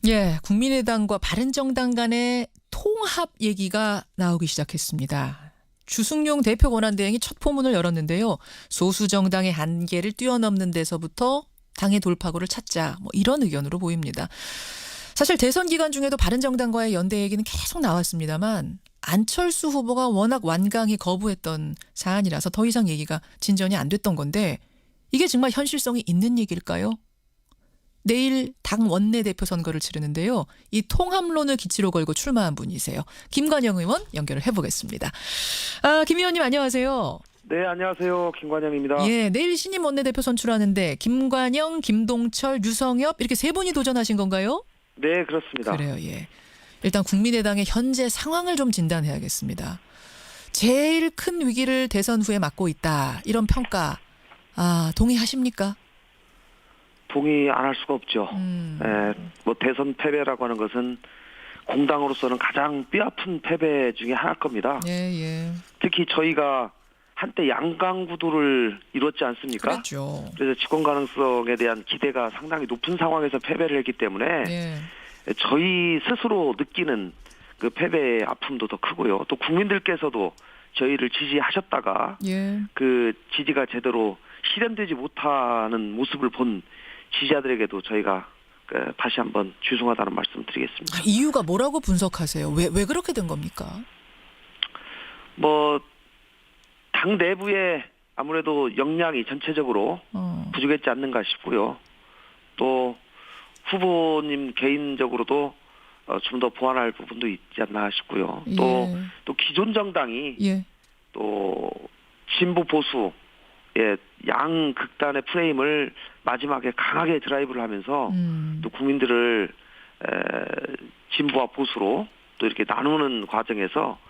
예, 국민의당과 바른정당 간의 통합 얘기가 나오기 시작했습니다. 주승용 대표 권한대행이 첫 포문을 열었는데요. 소수 정당의 한계를 뛰어넘는 데서부터 당의 돌파구를 찾자, 이런 의견으로 보입니다. 사실 대선 기간 중에도 바른정당과의 연대 얘기는 계속 나왔습니다만 안철수 후보가 워낙 완강히 거부했던 사안이라서 더 이상 얘기가 진전이 안 됐던 건데 이게 정말 현실성이 있는 얘기일까요? 내일 당 원내대표 선거를 치르는데요. 이 통합론을 기치로 걸고 출마한 분이세요. 김관영 의원 연결을 해보겠습니다. 김 의원님 안녕하세요. 네, 안녕하세요. 김관영입니다. 예, 내일 신임 원내대표 선출하는데 김관영, 김동철, 유성엽 이렇게 세 분이 도전하신 건가요? 네, 그렇습니다. 그래요. 예. 일단 국민의당의 현재 상황을 좀 진단해야겠습니다. 제일 큰 위기를 대선 후에 맞고 있다. 이런 평가 동의하십니까? 동의 안 할 수가 없죠. 대선 패배라고 하는 것은 공당으로서는 가장 뼈아픈 패배 중에 하나일 겁니다. 예. 특히 저희가 한때 양강 구도를 이뤘지 않습니까? 그렇죠. 그래서 집권 가능성에 대한 기대가 상당히 높은 상황에서 패배를 했기 때문에 예. 저희 스스로 느끼는 그 패배의 아픔도 더 크고요. 또 국민들께서도 저희를 지지하셨다가 예. 그 지지가 제대로 실현되지 못하는 모습을 본 지지자들에게도 저희가 다시 한번 죄송하다는 말씀 드리겠습니다. 이유가 뭐라고 분석하세요? 왜 그렇게 된 겁니까? 당 내부에 아무래도 역량이 전체적으로 부족했지 않는가 싶고요. 또 후보님 개인적으로도 좀 더 보완할 부분도 있지 않나 싶고요. 또 기존 정당이 또 진보 보수 양 극단의 프레임을 마지막에 강하게 드라이브를 하면서 또 국민들을 진보와 보수로 또 이렇게 나누는 과정에서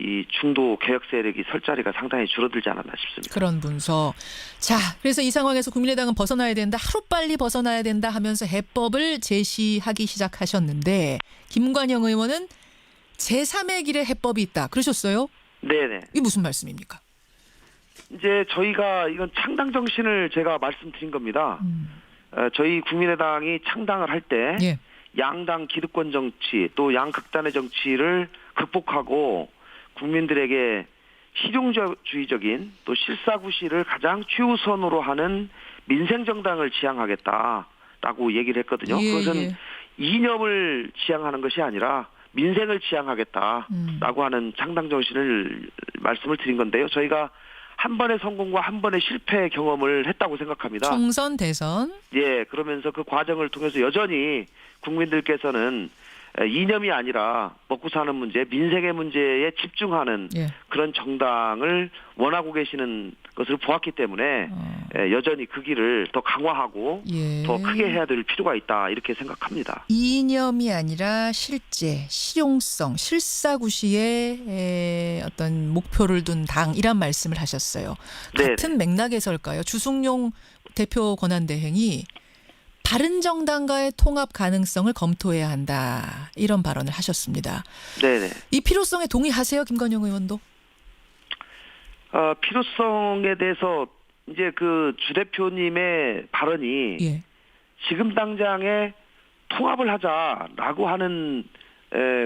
이 중도 개혁 세력이 설 자리가 상당히 줄어들지 않았나 싶습니다. 그런 분석. 자, 그래서 이 상황에서 국민의당은 벗어나야 된다. 하루빨리 벗어나야 된다 하면서 해법을 제시하기 시작하셨는데 김관영 의원은 제3의 길에 해법이 있다. 그러셨어요? 네네. 이게 무슨 말씀입니까? 이제 저희가 이건 창당 정신을 제가 말씀드린 겁니다. 저희 국민의당이 창당을 할 때 양당 기득권 정치 또 양극단의 정치를 극복하고 국민들에게 실용주의적인 또 실사구시를 가장 최우선으로 하는 민생정당을 지향하겠다라고 얘기를 했거든요. 그것은 이념을 지향하는 것이 아니라 민생을 지향하겠다라고 하는 창당 정신을 말씀을 드린 건데요. 저희가 한 번의 성공과 한 번의 실패 경험을 했다고 생각합니다. 총선, 대선. 예, 그러면서 그 과정을 통해서 여전히 국민들께서는 이념이 아니라 먹고 사는 문제, 민생의 문제에 집중하는 그런 정당을 원하고 계시는 것을 보았기 때문에 여전히 그 길을 더 강화하고 더 크게 해야 될 필요가 있다 이렇게 생각합니다. 이념이 아니라 실제, 실용성, 실사구시의 어떤 목표를 둔 당이란 말씀을 하셨어요. 같은 맥락에서일까요? 주승용 대표 권한대행이 바른정당과의 통합 가능성을 검토해야 한다. 이런 발언을 하셨습니다. 네네. 이 필요성에 동의하세요, 김관영 의원도? 필요성에 대해서 이제 그 주 대표님의 발언이 지금 당장에 통합을 하자라고 하는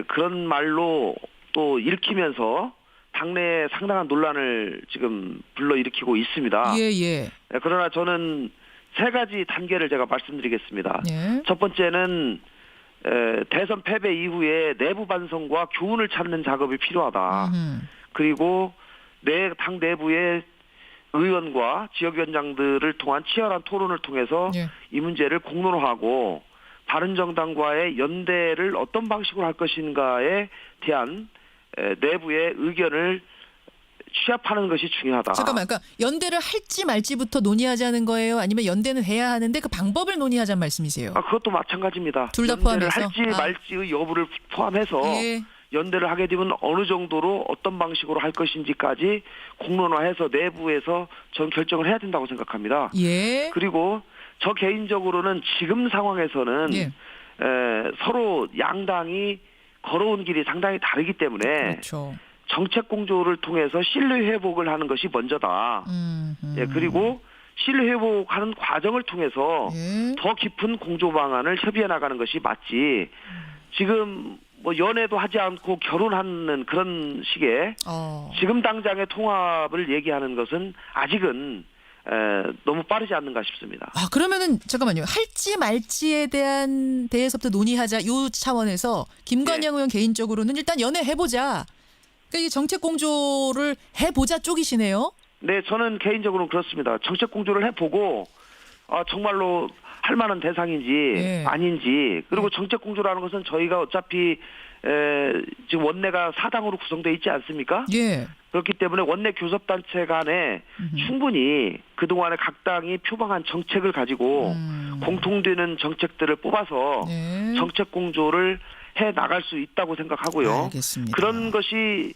그런 말로 또 읽히면서 당내에 상당한 논란을 지금 불러일으키고 있습니다. 그러나 저는 세 가지 단계를 제가 말씀드리겠습니다. 첫 번째는 대선 패배 이후에 내부 반성과 교훈을 찾는 작업이 필요하다. 그리고 당 내부의 의원과 지역위원장들을 통한 치열한 토론을 통해서 이 문제를 공론화하고 바른정당과의 연대를 어떤 방식으로 할 것인가에 대한 내부의 의견을 취합하는 것이 중요하다. 잠깐만, 그러니까 연대를 할지 말지부터 논의하자는 거예요? 아니면 연대는 해야 하는데 그 방법을 논의하자는 말씀이세요? 그것도 마찬가지입니다. 둘 다 포함해서? 연대를 할지 말지의 여부를 포함해서 연대를 하게 되면 어느 정도로 어떤 방식으로 할 것인지까지 공론화해서 내부에서 전 결정을 해야 된다고 생각합니다. 그리고 저 개인적으로는 지금 상황에서는 서로 양당이 걸어온 길이 상당히 다르기 때문에 정책 공조를 통해서 신뢰 회복을 하는 것이 먼저다. 그리고 신뢰 회복하는 과정을 통해서 예. 더 깊은 공조 방안을 협의해 나가는 것이 맞지. 지금 뭐 연애도 하지 않고 결혼하는 그런 식의 지금 당장의 통합을 얘기하는 것은 아직은 너무 빠르지 않는가 싶습니다. 아, 그러면은 잠깐만요. 할지 말지에 대해서부터 논의하자 요 차원에서 김관영 의원 개인적으로는 일단 연애 해보자. 그러니까 이 정책 공조를 해보자 쪽이시네요. 네, 저는 개인적으로는 그렇습니다. 정책 공조를 해보고 정말로 할 만한 대상인지 예. 아닌지, 그리고 정책 공조라는 것은 저희가 어차피 지금 원내가 4당으로 구성되어 있지 않습니까? 예. 그렇기 때문에 원내 교섭단체 간에 충분히 그동안에 각 당이 표방한 정책을 가지고 공통되는 정책들을 뽑아서 네. 정책 공조를 해 나갈 수 있다고 생각하고요. 알겠습니다. 그런 것이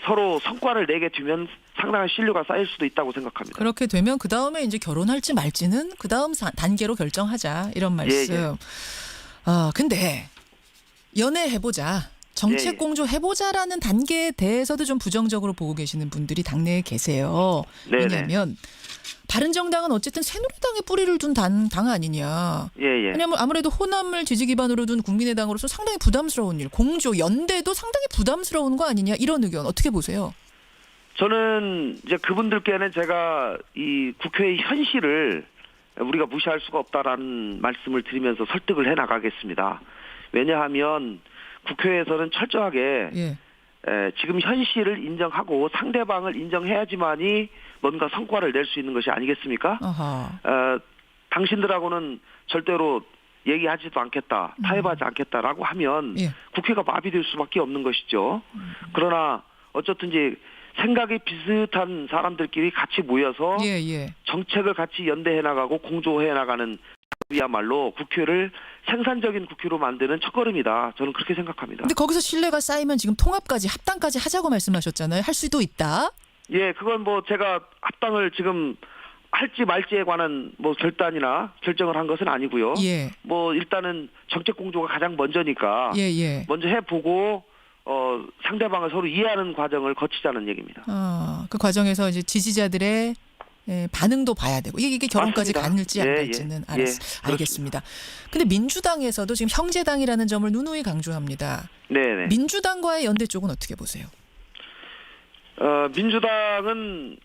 서로 성과를 내게 되면 상당한 신뢰가 쌓일 수도 있다고 생각합니다. 그렇게 되면 그 다음에 이제 결혼할지 말지는 그 다음 단계로 결정하자 이런 말씀. 예. 근데 연애 해보자. 정책 예. 공조 해보자라는 단계에 대해서도 좀 부정적으로 보고 계시는 분들이 당내에 계세요. 네네. 왜냐하면 바른정당은 어쨌든 새누리당에 뿌리를 둔 당 아니냐. 예. 왜냐하면 아무래도 호남을 지지 기반으로 둔 국민의당으로서 상당히 부담스러운 일, 공조, 연대도 상당히 부담스러운 거 아니냐 이런 의견 어떻게 보세요? 저는 이제 그분들께는 제가 이 국회의 현실을 우리가 무시할 수가 없다라는 말씀을 드리면서 설득을 해 나가겠습니다. 왜냐하면 국회에서는 철저하게 예. 지금 현실을 인정하고 상대방을 인정해야지만이 뭔가 성과를 낼 수 있는 것이 아니겠습니까? 당신들하고는 절대로 얘기하지도 않겠다, 타협하지 않겠다라고 하면 예. 국회가 마비될 수밖에 없는 것이죠. 그러나 어쨌든지 생각이 비슷한 사람들끼리 같이 모여서 예. 정책을 같이 연대해 나가고 공조해 나가는 이야말로 국회를 생산적인 국회로 만드는 첫걸음이다. 저는 그렇게 생각합니다. 근데 거기서 신뢰가 쌓이면 지금 통합까지 합당까지 하자고 말씀하셨잖아요. 할 수도 있다. 예, 그건 뭐 제가 합당을 지금 할지 말지에 관한 뭐 결단이나 결정을 한 것은 아니고요. 예. 뭐 일단은 정책 공조가 가장 먼저니까 예. 먼저 해보고 상대방을 서로 이해하는 과정을 거치자는 얘기입니다. 그 과정에서 이제 지지자들의 반응도 봐야 되고 이게 결혼까지 맞습니다. 갈지 안 갈지는 알겠습니다. 근데 민주당에서도 지금 형제당이라는 점을 누누이 강조합니다. 네네. 민주당과의 연대 쪽은 어떻게 보세요? 민주당은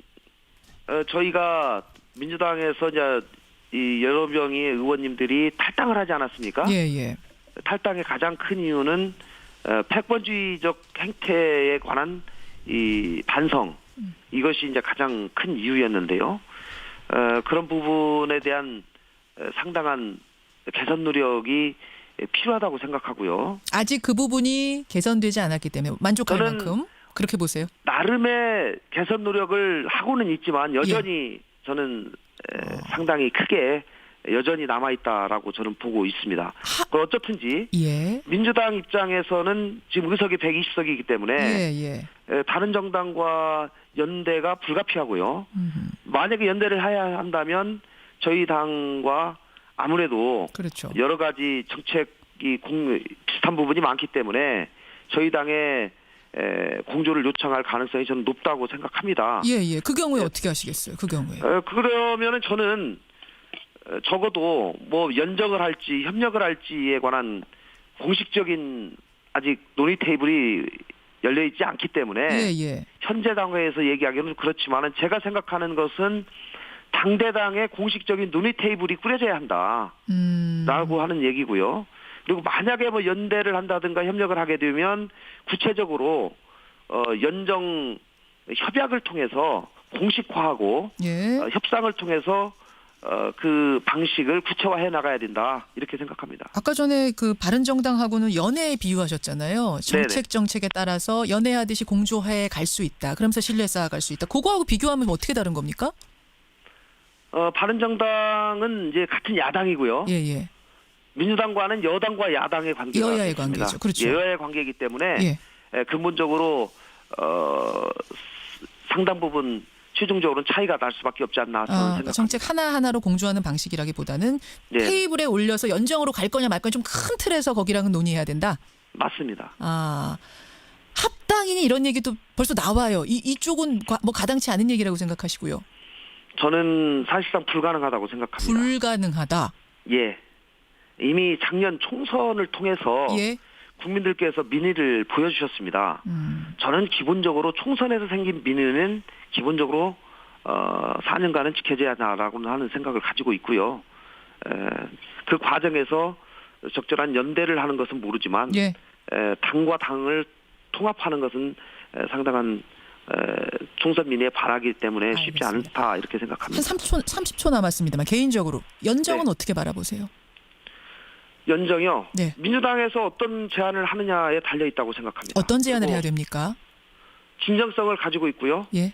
저희가 민주당에서 이제 이 여러 명의 의원님들이 탈당을 하지 않았습니까? 예. 탈당의 가장 큰 이유는 패권주의적 행태에 관한 이 반성, 이것이 이제 가장 큰 이유였는데요. 그런 부분에 대한 상당한 개선 노력이 필요하다고 생각하고요. 아직 그 부분이 개선되지 않았기 때문에 만족할 저는 만큼 그렇게 보세요? 나름의 개선 노력을 하고는 있지만 여전히 저는 상당히 크게 여전히 남아있다라고 저는 보고 있습니다. 어쨌든지 민주당 입장에서는 지금 의석이 120석이기 때문에 다른 정당과 연대가 불가피하고요. 만약에 연대를 해야 한다면 저희 당과 아무래도 그렇죠. 여러 가지 정책이 비슷한 부분이 많기 때문에 저희 당의 공조를 요청할 가능성이 저는 높다고 생각합니다. 예. 그 경우에 어떻게 하시겠어요? 그 경우에. 그러면은 저는 적어도 뭐 연정을 할지 협력을 할지에 관한 공식적인 아직 논의 테이블이 열려 있지 않기 때문에 현재 당회에서 얘기하기는 그렇지만은 제가 생각하는 것은 당대당의 공식적인 논의 테이블이 꾸려져야 한다라고 하는 얘기고요. 그리고 만약에 뭐 연대를 한다든가 협력을 하게 되면 구체적으로 연정 협약을 통해서 공식화하고 협상을 통해서 그 방식을 구체화해 나가야 된다 이렇게 생각합니다. 아까 전에 그 바른정당하고는 연애에 비유하셨잖아요. 정책에 따라서 연애하듯이 공조해 갈 수 있다. 그러면서 신뢰 쌓아갈 수 있다. 그거하고 비교하면 어떻게 다른 겁니까? 바른정당은 이제 같은 야당이고요. 민주당과는 여당과 야당의 관계가 여야의 있습니다. 관계죠. 그렇죠. 여야의 관계이기 때문에 근본적으로 상당 부분 최종적으로는 차이가 날 수밖에 없지 않나 저는 생각합니다. 정책 하나하나로 공조하는 방식이라기보다는 테이블에 올려서 연정으로 갈 거냐 말 거냐 좀 큰 틀에서 거기랑은 논의해야 된다. 맞습니다. 합당이니 이런 얘기도 벌써 나와요. 이쪽은 뭐 가당치 않은 얘기라고 생각하시고요. 저는 사실상 불가능하다고 생각합니다. 불가능하다. 예. 이미 작년 총선을 통해서 예. 국민들께서 민의를 보여주셨습니다. 저는 기본적으로 총선에서 생긴 민의는 기본적으로 4년간은 지켜져야 한다라고 하는 생각을 가지고 있고요. 그 과정에서 적절한 연대를 하는 것은 모르지만 예. 당과 당을 통합하는 것은 상당한 총선 민의에 바라기 때문에 쉽지 알겠습니다. 않다 이렇게 생각합니다. 한 30초 남았습니다만 개인적으로 연정은 네. 어떻게 바라보세요? 연정이요. 네. 민주당에서 어떤 제안을 하느냐에 달려 있다고 생각합니다. 어떤 제안을 그리고 해야 됩니까? 진정성을 가지고 있고요. 예.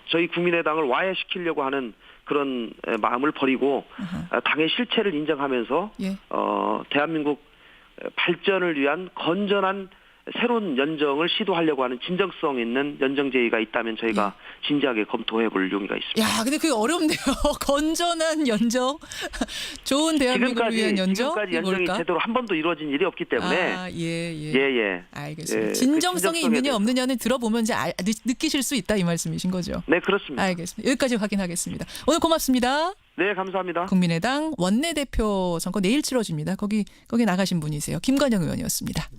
저희 국민의당을 와해시키려고 하는 그런 마음을 버리고 당의 실체를 인정하면서 예. 대한민국 발전을 위한 건전한 새로운 연정을 시도하려고 하는 진정성 있는 연정 제의가 있다면 저희가 진지하게 검토해 볼 용의가 있습니다. 야, 근데 그게 어렵네요. 건전한 연정, 좋은 대한민국을 위한 연정. 지금까지 연정이 뭘까? 제대로 한 번도 이루어진 일이 없기 때문에 예. 알겠습니다. 그 진정성이 진정성에 있느냐 대해서. 없느냐는 들어보면 이제 느끼실 수 있다 이 말씀이신 거죠. 네, 그렇습니다. 알겠습니다. 여기까지 확인하겠습니다. 오늘 고맙습니다. 네, 감사합니다. 국민의당 원내대표 선거 내일 치러집니다. 거기 나가신 분이세요. 김관영 의원이었습니다.